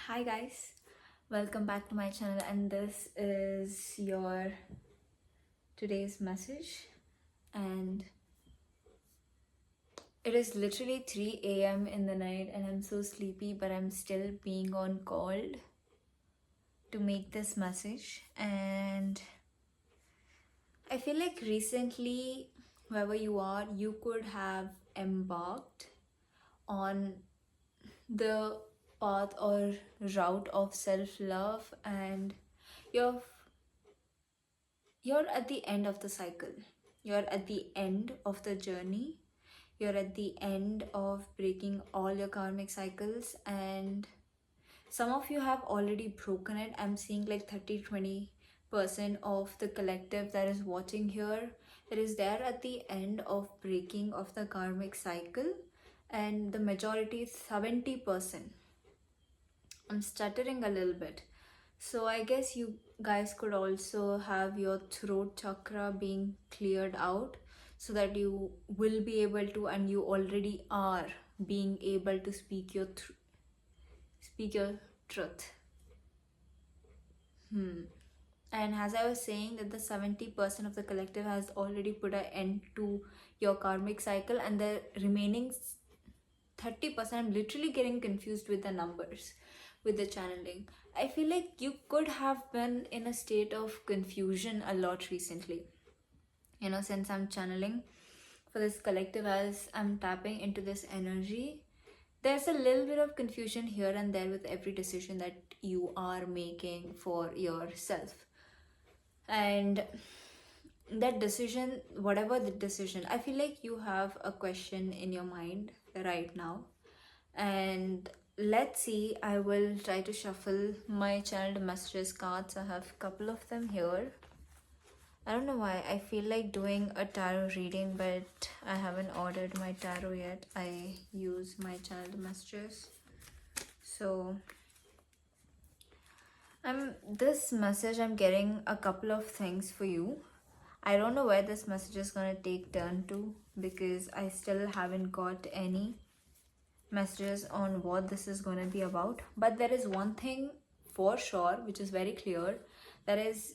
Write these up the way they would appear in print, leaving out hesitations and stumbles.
Hi guys, welcome back to my channel, and this is your today's message. And it is literally 3 a.m. in the night, and I'm so sleepy, but I'm still being on call to make this message. And I feel like recently, wherever you are, you could have embarked on the path or route of self-love, and you're you're at the end of the cycle. You're at the end of the journey. You're at the end of breaking all your karmic cycles, and some of you have already broken it. I'm seeing like 30-20% of the collective that is watching here, that is there at the end of breaking of the karmic cycle, and the majority 70%. I'm stuttering a little bit. So I guess you guys could also have your throat chakra being cleared out, so that you will be able to, and you already are being able to speak your truth. And as I was saying, that the 70% of the collective has already put an end to your karmic cycle, and the remaining 30%, I'm literally getting confused with the numbers, with the channeling. I feel like you could have been in a state of confusion a lot recently. Since I'm channeling for this collective, as I'm tapping into this energy, there's a little bit of confusion here and there with every decision that you are making for yourself. And that decision, whatever the decision, I feel like you have a question in your mind right now. And let's see, I will try to shuffle my channeled messages cards. I have a couple of them here. I don't know why I feel like doing a tarot reading, but I haven't ordered my tarot yet. I use my channeled messages. So this message, I'm getting a couple of things for you. I don't know where this message is gonna take turn to, because I still haven't got any messages on what this is going to be about. But there is one thing for sure which is very clear, that is,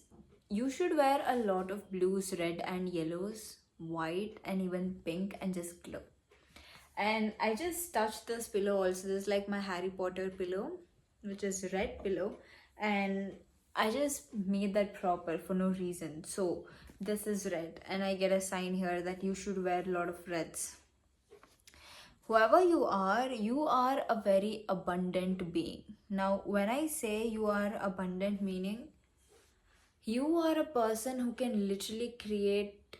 you should wear a lot of blues, red and yellows, white and even pink, and just glow. And I just touched this pillow also. This is like my Harry Potter pillow, which is red pillow, and I just made that proper for no reason. So this is red, and I get a sign here that you should wear a lot of reds. Whoever you are a very abundant being. Now, when I say you are abundant, meaning you are a person who can literally create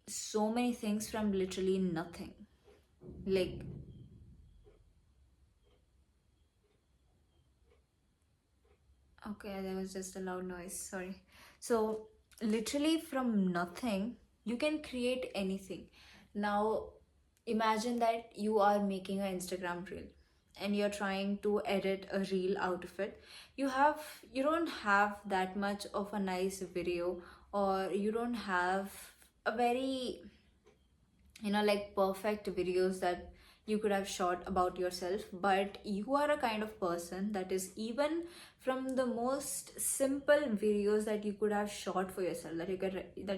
so many things from literally nothing. Like, okay, there was just a loud noise, sorry. So, literally from nothing, you can create anything. Now, imagine that you are making an Instagram reel, and you're trying to edit a reel out of it. You don't have that much of a nice video, or you don't have a very, like, perfect videos that you could have shot about yourself. But you are a kind of person that is, even from the most simple videos that you could have shot for yourself, that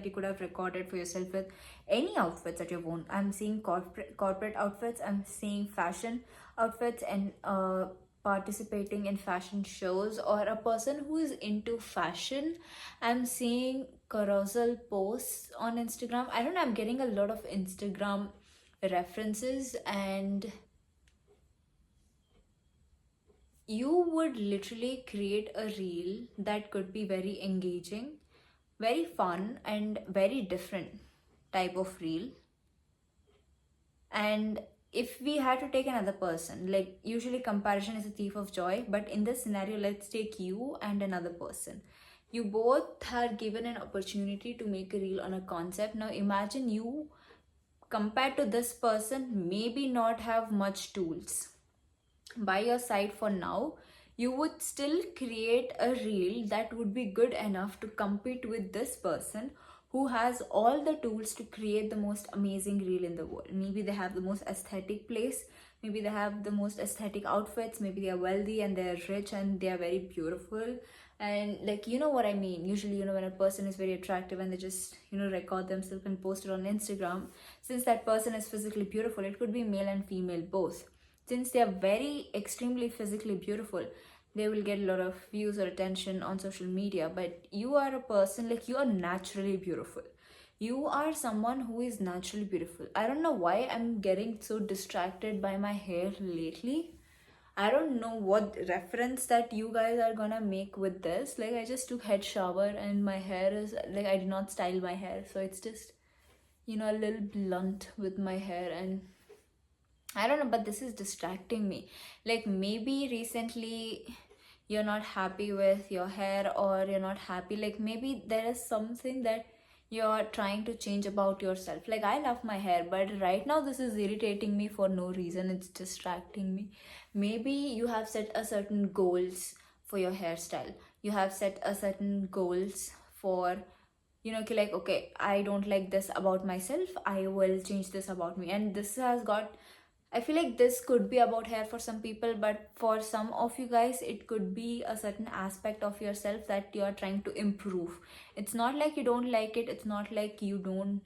you could have recorded for yourself with any outfits that you've worn. I'm seeing corporate outfits, I'm seeing fashion outfits, and participating in fashion shows, or a person who is into fashion. I'm seeing carousel posts on Instagram. I don't know, I'm getting a lot of Instagram references, and you would literally create a reel that could be very engaging, very fun, and very different type of reel. And if we had to take another person, like, usually comparison is a thief of joy, but in this scenario, let's take you and another person. You both are given an opportunity to make a reel on a concept. Now imagine you, compared to this person, maybe not have much tools by your side for now. You would still create a reel that would be good enough to compete with this person who has all the tools to create the most amazing reel in the world. Maybe they have the most aesthetic place, maybe they have the most aesthetic outfits, maybe they are wealthy and they are rich and they are very beautiful. And like, you know what I mean, usually, you know, when a person is very attractive and they just, you know, record themselves and post it on Instagram, since that person is physically beautiful, it could be male and female both, since they are very extremely physically beautiful, they will get a lot of views or attention on social media. But you are a person, like, you are naturally beautiful. You are someone who is naturally beautiful. I don't know why I'm getting so distracted by my hair lately. I don't know what reference that you guys are gonna make with this. Like, I just took head shower and my hair is like, I did not style my hair, so it's just, you know, a little blunt with my hair. And I don't know, but this is distracting me. Like, maybe recently you're not happy with your hair, or you're not happy, like maybe there is something that you're trying to change about yourself. Like, I love my hair, but right now this is irritating me for no reason, it's distracting me. Maybe you have set a certain goals for your hairstyle, you have set a certain goals for, you know, like, okay, I don't like this about myself, I will change this about me. And this has got, I feel like this could be about hair for some people, but for some of you guys, it could be a certain aspect of yourself that you are trying to improve. It's not like you don't like it, it's not like you don't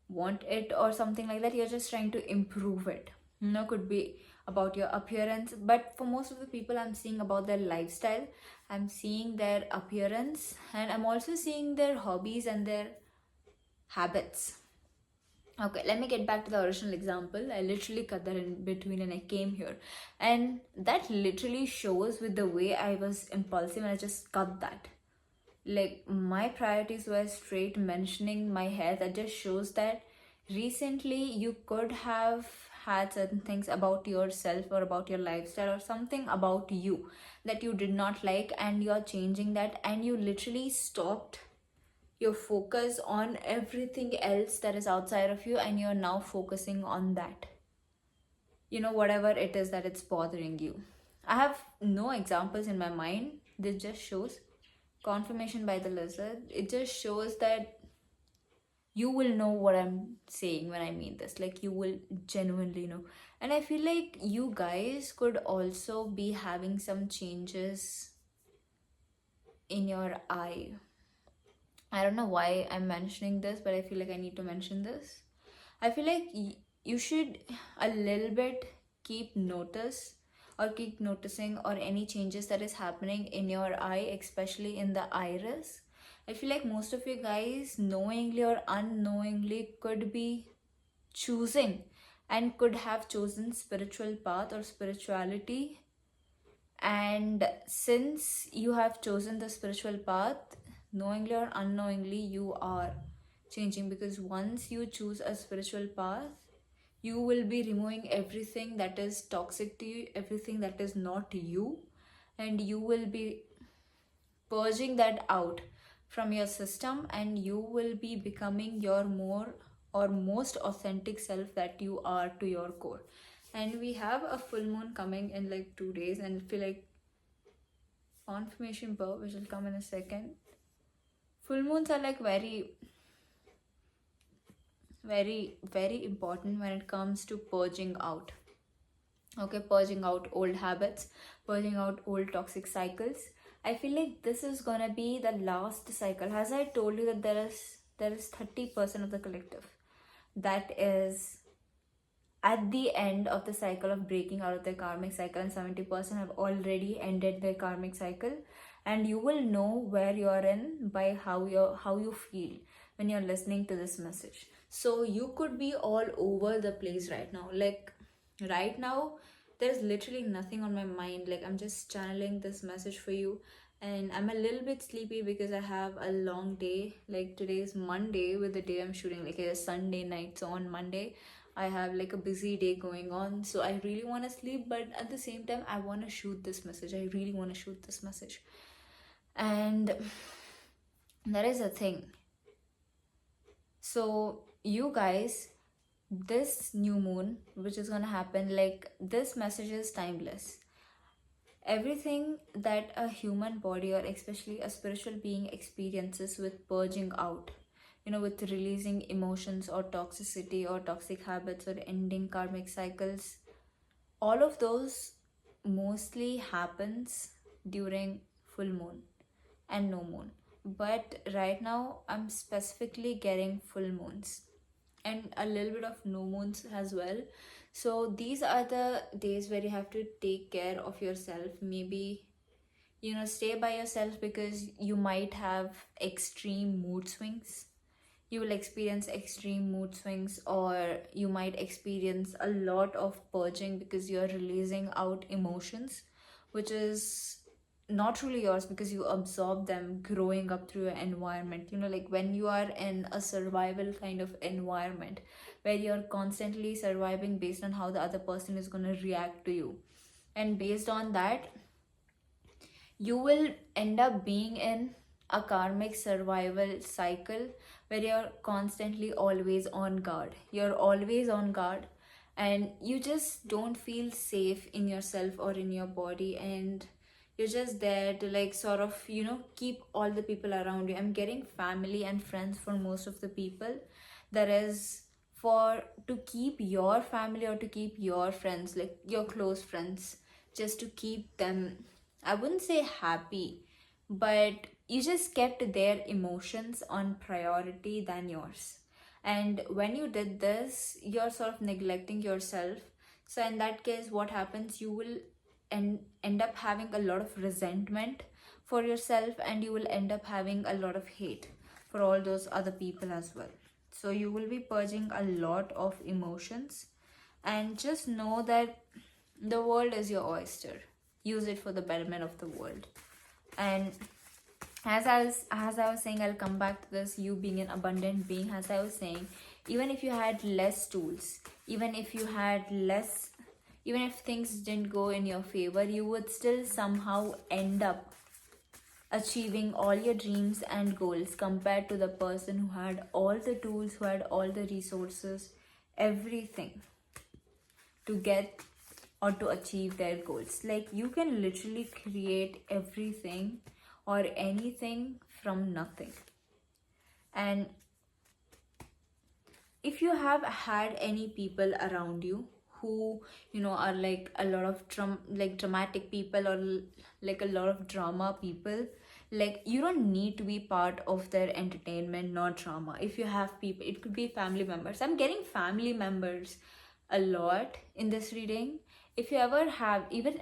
want it or something like that. You're just trying to improve it. You know, could be about your appearance, but for most of the people, I'm seeing about their lifestyle, I'm seeing their appearance, and I'm also seeing their hobbies and their habits. Okay, let me get back to the original example. I literally cut that in between and I came here. And that literally shows with the way I was impulsive and I just cut that. Like, my priorities were straight mentioning my hair. That just shows that recently you could have had certain things about yourself or about your lifestyle or something about you that you did not like, and you're changing that, and you literally stopped your focus on everything else that is outside of you, and you're now focusing on that, you know, whatever it is that it's bothering you. I have no examples in my mind. This just shows confirmation by the lizard. It just shows that you will know what I'm saying when I mean this, like, you will genuinely know. And I feel like you guys could also be having some changes in your eye. I don't know why I'm mentioning this, but I feel like I need to mention this. I feel like you should a little bit keep notice or keep noticing or any changes that is happening in your eye, especially in the iris. I feel like most of you guys, knowingly or unknowingly, could be choosing and could have chosen spiritual path or spirituality. And since you have chosen the spiritual path, knowingly or unknowingly, you are changing, because once you choose a spiritual path, you will be removing everything that is toxic to you, everything that is not you, and you will be purging that out from your system, and you will be becoming your more or most authentic self that you are to your core. And we have a full moon coming in like 2 days, and I feel like confirmation burr, which will come in a second. Full moons are like very, very important when it comes to purging out. Okay, purging out old habits, purging out old toxic cycles. I feel like this is gonna be the last cycle. As I told you that there is 30% of the collective that is at the end of the cycle of breaking out of their karmic cycle, and 70% have already ended their karmic cycle. And you will know where you're in by how you feel when you're listening to this message. So you could be all over the place right now. Like, right now there's literally nothing on my mind. Like, I'm just channeling this message for you, and I'm a little bit sleepy because I have a long day. Like, today is Monday, with the day I'm shooting, like, a Sunday night. So on Monday I have like a busy day going on, so I really want to sleep, but at the same time I want to shoot this message. I really want to shoot this message. And that is a thing. So you guys, this new moon which is gonna happen, like, this message is timeless. Everything that a human body, or especially a spiritual being, experiences with purging out, you know, with releasing emotions or toxicity or toxic habits or ending karmic cycles, all of those mostly happens during full moon and no moon. But right now I'm specifically getting full moons and a little bit of no moons as well. So these are the days where you have to take care of yourself. Maybe, stay by yourself, because you might have extreme mood swings. You will experience extreme mood swings, or you might experience a lot of purging because you're releasing out emotions which is not truly yours, because you absorb them growing up through your environment. Like when you are in a survival kind of environment where you're constantly surviving based on how the other person is going to react to you, and based on that, you will end up being in a karmic survival cycle where you're constantly always on guard. You're always on guard, and you just don't feel safe in yourself or in your body, and you're just there to like sort of keep all the people around you. I'm getting family and friends for most of the people. That is for to keep your family or to keep your friends, like your close friends, just to keep them, I wouldn't say happy, but you just kept their emotions on priority than yours. And when you did this, you're sort of neglecting yourself. So in that case, what happens? You will end up having a lot of resentment for yourself, and you will end up having a lot of hate for all those other people as well. So you will be purging a lot of emotions, and just know that the world is your oyster. Use it for the betterment of the world. And as I was saying, I'll come back to this, you being an abundant being. As I was saying, even if you had less tools, even if you had less, even if things didn't go in your favor, you would still somehow end up achieving all your dreams and goals compared to the person who had all the tools, who had all the resources, everything to get or to achieve their goals. Like you can literally create everything or anything from nothing. And if you have had any people around you who are like a lot of dramatic people, or like a lot of drama people, like you don't need to be part of their entertainment nor drama. If you have people, it could be family members. I'm getting family members a lot in this reading. If you ever have even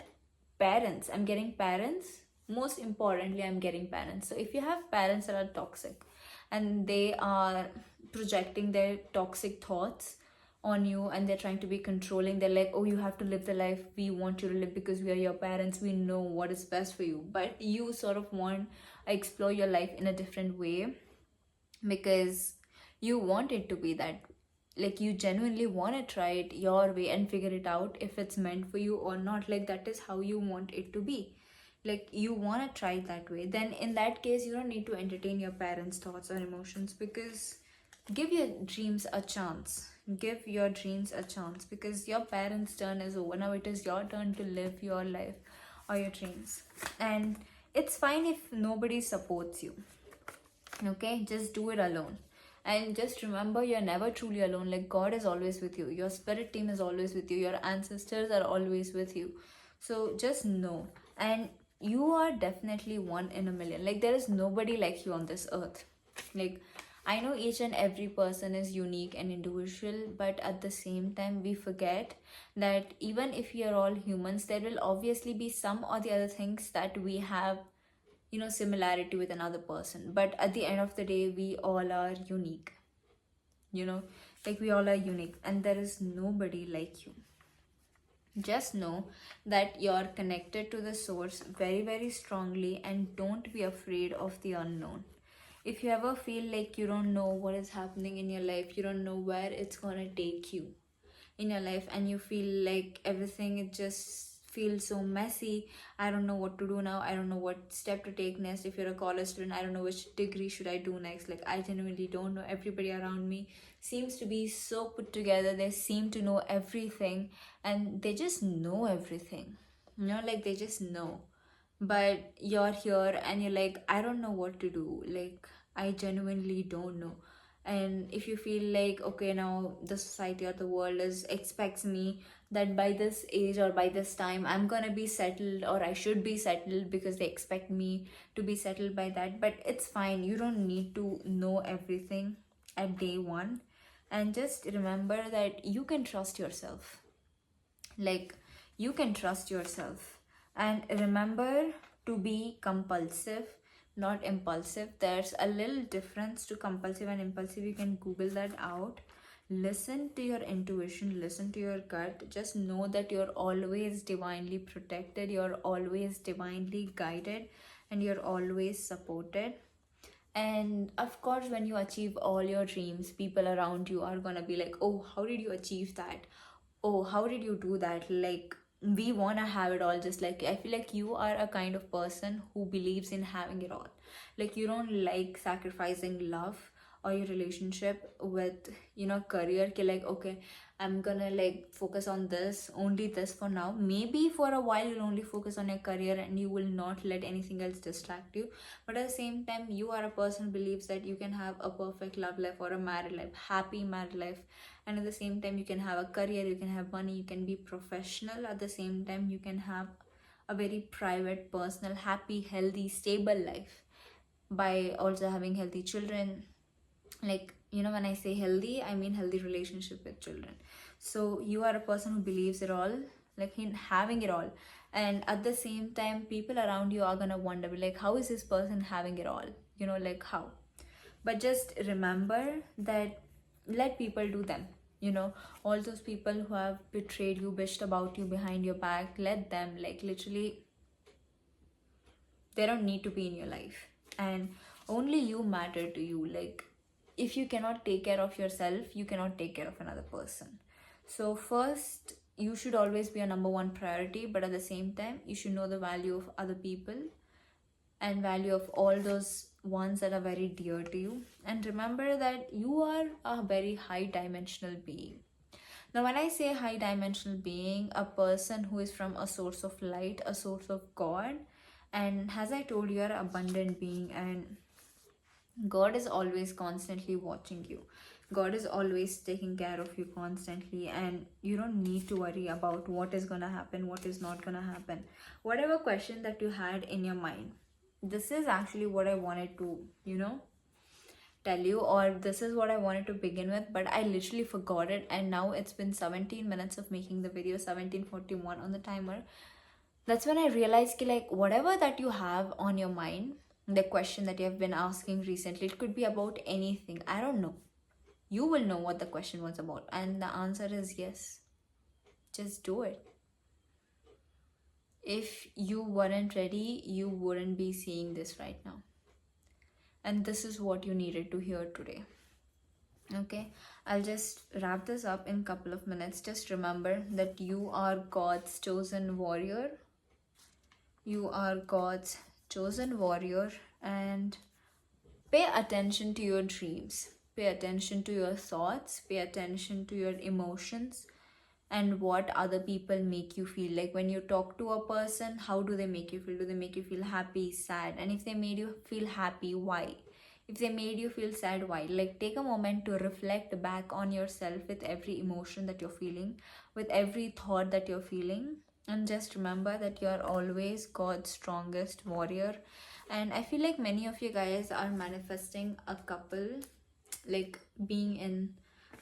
parents, I'm getting parents. Most importantly, I'm getting parents. So if you have parents that are toxic and they are projecting their toxic thoughts on you, and they're trying to be controlling, they're like, oh, you have to live the life we want you to live because we are your parents, we know what is best for you. But you sort of want to explore your life in a different way because you want it to be that, like you genuinely want to try it your way and figure it out if it's meant for you or not. Like that is how you want it to be. Like you want to try it that way. Then in that case, you don't need to entertain your parents' thoughts or emotions, because give your dreams a chance. Give your dreams a chance, because your parents' turn is over. Now it is your turn to live your life or your dreams. And it's fine if nobody supports you. Okay, just do it alone. And just remember, you're never truly alone. Like God is always with you, your spirit team is always with you, your ancestors are always with you. So just know. And you are definitely one in a million. Like there is nobody like you on this earth. Like I know each and every person is unique and individual, but at the same time we forget that even if we are all humans, there will obviously be some or the other things that we have similarity with another person. But at the end of the day, we all are unique. Like we all are unique, and there is nobody like you. Just know that you're connected to the source very, very strongly, and don't be afraid of the unknown. If you ever feel like you don't know what is happening in your life, you don't know where it's gonna take you in your life, and you feel like everything, it just feels so messy. I don't know what to do now, I don't know what step to take next. If you're a college student, I don't know which degree should I do next. Like I genuinely don't know. Everybody around me seems to be so put together, they seem to know everything, and they just know everything, like they just know. But you're here and you're like, I don't know what to do. Like I genuinely don't know. And if you feel like, okay, now the society or the world is expects me that by this age or by this time I'm gonna be settled, or I should be settled because they expect me to be settled by that. But it's fine, you don't need to know everything at day one. And just remember that you can trust yourself. Like, you can trust yourself. And remember to be compulsive, not impulsive. There's a little difference to compulsive and impulsive. You can Google that out. Listen to your intuition, listen to your gut. Just know that you're always divinely protected, you're always divinely guided, and you're always supported. And of course, when you achieve all your dreams, people around you are gonna be like, oh, how did you achieve that? Oh, how did you do that? Like, we wanna have it all. Just like, I feel like you are a kind of person who believes in having it all. Like, you don't like sacrificing love or your relationship with, career. Ki like, okay, I'm gonna like focus on this, only this for now. Maybe for a while you'll only focus on your career and you will not let anything else distract you. But at the same time, you are a person who believes that you can have a perfect love life or a married life, happy married life. And at the same time, you can have a career, you can have money, you can be professional. At the same time, you can have a very private, personal, happy, healthy, stable life by also having healthy children. Like, when I say healthy, I mean healthy relationship with children. So you are a person who believes it all, like in having it all. And at the same time, people around you are gonna wonder, like, how is this person having it all? Like, how? But just remember that, let people do them. All those people who have betrayed you, bitched about you behind your back, let them. Like, literally, they don't need to be in your life. And only you matter to you. Like, if you cannot take care of yourself, you cannot take care of another person. So first, you should always be a number one priority, but at the same time, you should know the value of other people and value of all those ones that are very dear to you. And remember that you are a very high dimensional being. Now, when I say high dimensional being, a person who is from a source of light, a source of God, and as I told you, are an abundant being, and God is always constantly watching you. God is always taking care of you constantly, and you don't need to worry about what is gonna happen, what is not gonna happen. Whatever question that you had in your mind, this is actually what I wanted to, tell you, or this is what I wanted to begin with, but I literally forgot it. And now it's been 17 minutes of making the video, 17:41 on the timer. That's when I realized ki, like, whatever that you have on your mind, the question that you have been asking recently, it could be about anything. I don't know. You will know what the question was about, and the answer is yes. Just do it. If you weren't ready, you wouldn't be seeing this right now. And this is what you needed to hear today. Okay, I'll just wrap this up in a couple of minutes. Just remember that you are God's chosen warrior. You are God's chosen warrior, and pay attention to your dreams. Pay attention to your thoughts. Pay attention to your emotions and what other people make you feel. Like, when you talk to a person, how do they make you feel? Do they make you feel happy, sad? And if they made you feel happy, why? If they made you feel sad, why? Like, take a moment to reflect back on yourself with every emotion that you're feeling, with every thought that you're feeling. And just remember that you're always God's strongest warrior. And I feel like many of you guys are manifesting a couple, like being in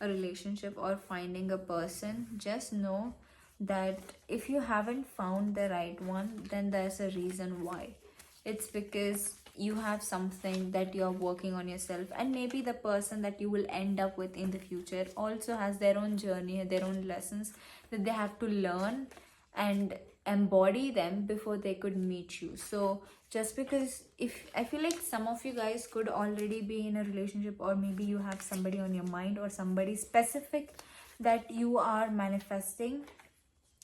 a relationship or finding a person. Just know that if you haven't found the right one, then there's a reason why. It's because you have something that you're working on yourself, and maybe the person that you will end up with in the future also has their own journey, their own lessons that they have to learn and embody them before they could meet you. So just because, if I feel like some of you guys could already be in a relationship, or maybe you have somebody on your mind or somebody specific that you are manifesting,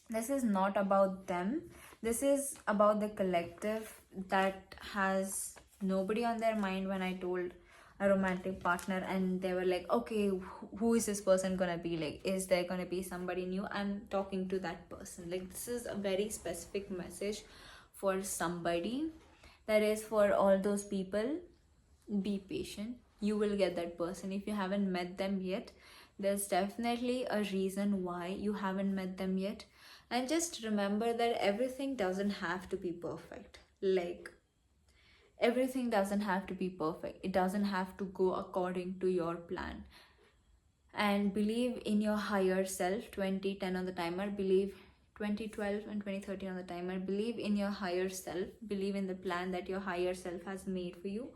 this is not about them. This is about the collective that has nobody on their mind. When I told a romantic partner and they were like, okay, who is this person gonna be? Like, is there gonna be somebody new? I'm talking to that person. Like, this is a very specific message for somebody. That is for all those people. Be patient, you will get that person. If you haven't met them yet, there's definitely a reason why you haven't met them yet. And just remember that everything doesn't have to be perfect. Like, everything doesn't have to be perfect, it doesn't have to go according to your plan. And believe in your higher self. 2010 on the timer. Believe 2012 and 2013 on the timer. Believe in your higher self. Believe in the plan that your higher self has made for you,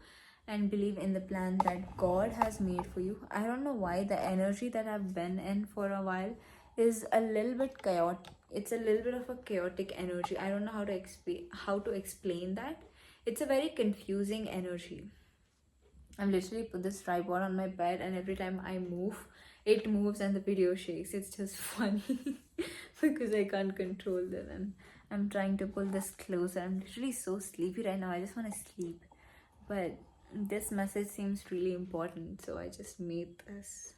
and believe in the plan that God has made for you. I don't know why the energy that I've been in for a while is a little bit chaotic. It's a little bit of a chaotic energy. I don't know how to explain that. It's a very confusing energy. I've literally put this tripod on my bed, and every time I move, it moves and the video shakes. It's just funny because I can't control them. And I'm trying to pull this closer. I'm literally so sleepy right now. I just want to sleep. But this message seems really important, so I just made this.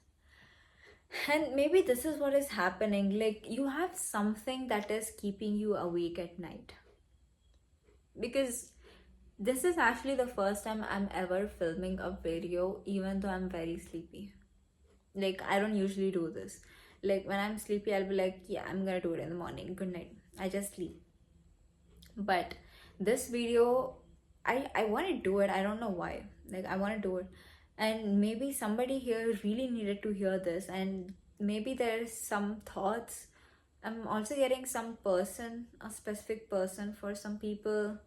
And maybe this is what is happening. Like, you have something that is keeping you awake at night. Because this is actually the first time I'm ever filming a video, even though I'm very sleepy. Like, I don't usually do this. Like, when I'm sleepy, I'll be like, yeah, I'm gonna do it in the morning. Good night. I just sleep. But this video, I want to do it. I don't know why. Like, I want to do it. And maybe somebody here really needed to hear this. And maybe there's some thoughts. I'm also getting some person, a specific person for some people,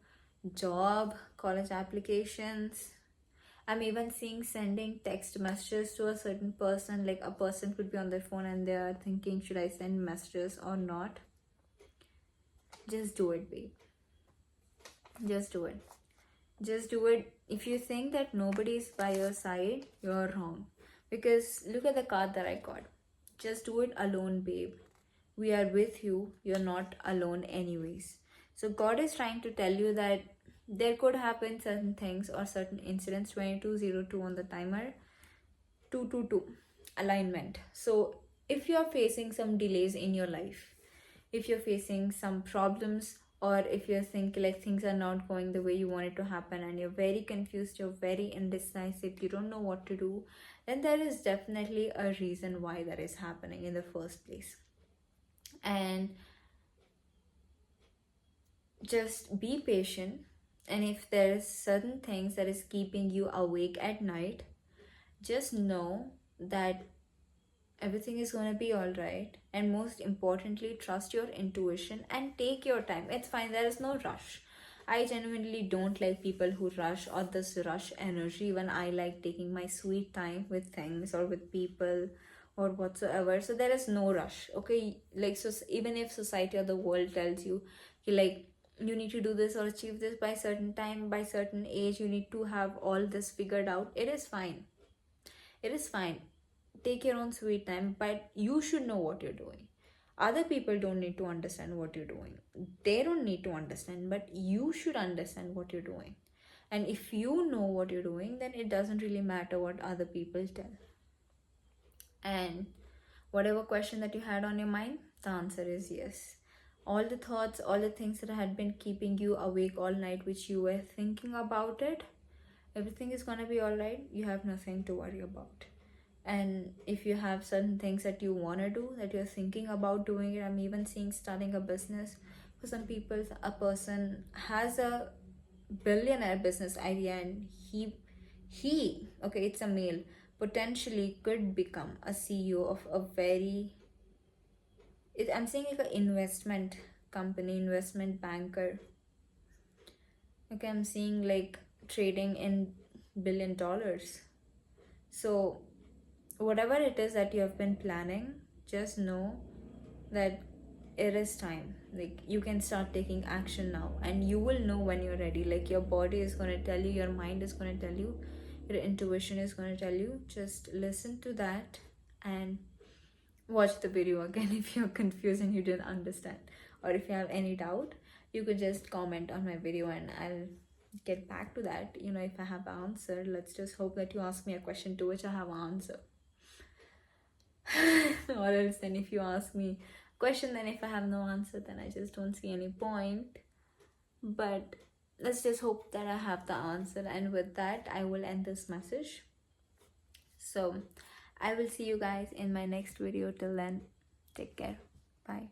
job, college applications. I'm even seeing sending text messages to a certain person. Like, a person could be on their phone and they are thinking, should I send messages or not? Just do it, babe. Just do it. Just do it. If you think that nobody is by your side, you're wrong. Because look at the card that I got. Just do it alone, babe. We are with you. You're not alone, anyways. So, God is trying to tell you that there could happen certain things or certain incidents. 2202 on the timer. 222 alignment. So, if you're facing some delays in your life, if you're facing some problems, or if you're thinking like things are not going the way you want it to happen, and you're very confused, you're very indecisive, you don't know what to do, then there is definitely a reason why that is happening in the first place. And just be patient. And if there's certain things that is keeping you awake at night, just know that everything is going to be all right. And most importantly, trust your intuition and take your time. It's fine, there is no rush. I genuinely don't like people who rush, or this rush energy, when I like taking my sweet time with things or with people or whatsoever. So there is no rush, okay? Like, so even if society or the world tells you, like, you need to do this or achieve this by certain time, by certain age, you need to have all this figured out, it is fine. It is fine. Take your own sweet time, but you should know what you're doing. Other people don't need to understand what you're doing. They don't need to understand, but you should understand what you're doing. And if you know what you're doing, then it doesn't really matter what other people tell. And whatever question that you had on your mind, the answer is yes. All the thoughts, all the things that had been keeping you awake all night, which you were thinking about it, everything is gonna be all right. You have nothing to worry about. And if you have certain things that you want to do, that you're thinking about doing it, I'm even seeing starting a business. For some people, a person has a billionaire business idea, and he okay, it's a male, potentially could become a CEO of a very, I'm saying like an investment company, investment banker. Okay, I'm seeing like trading in $1 billion. So whatever it is that you have been planning, just know that it is time. Like, you can start taking action now, and you will know when you're ready. Like, your body is going to tell you, your mind is going to tell you, your intuition is going to tell you. Just listen to that and watch the video again if you're confused and you didn't understand, or if you have any doubt, you could just comment on my video and I'll get back to that. If I have an answer, let's just hope that you ask me a question to which I have an answer. Or else, then if you ask me a question, then if I have no answer, then I just don't see any point. But let's just hope that I have the answer. And with that, I will end this message. So I will see you guys in my next video. Till then, take care. Bye.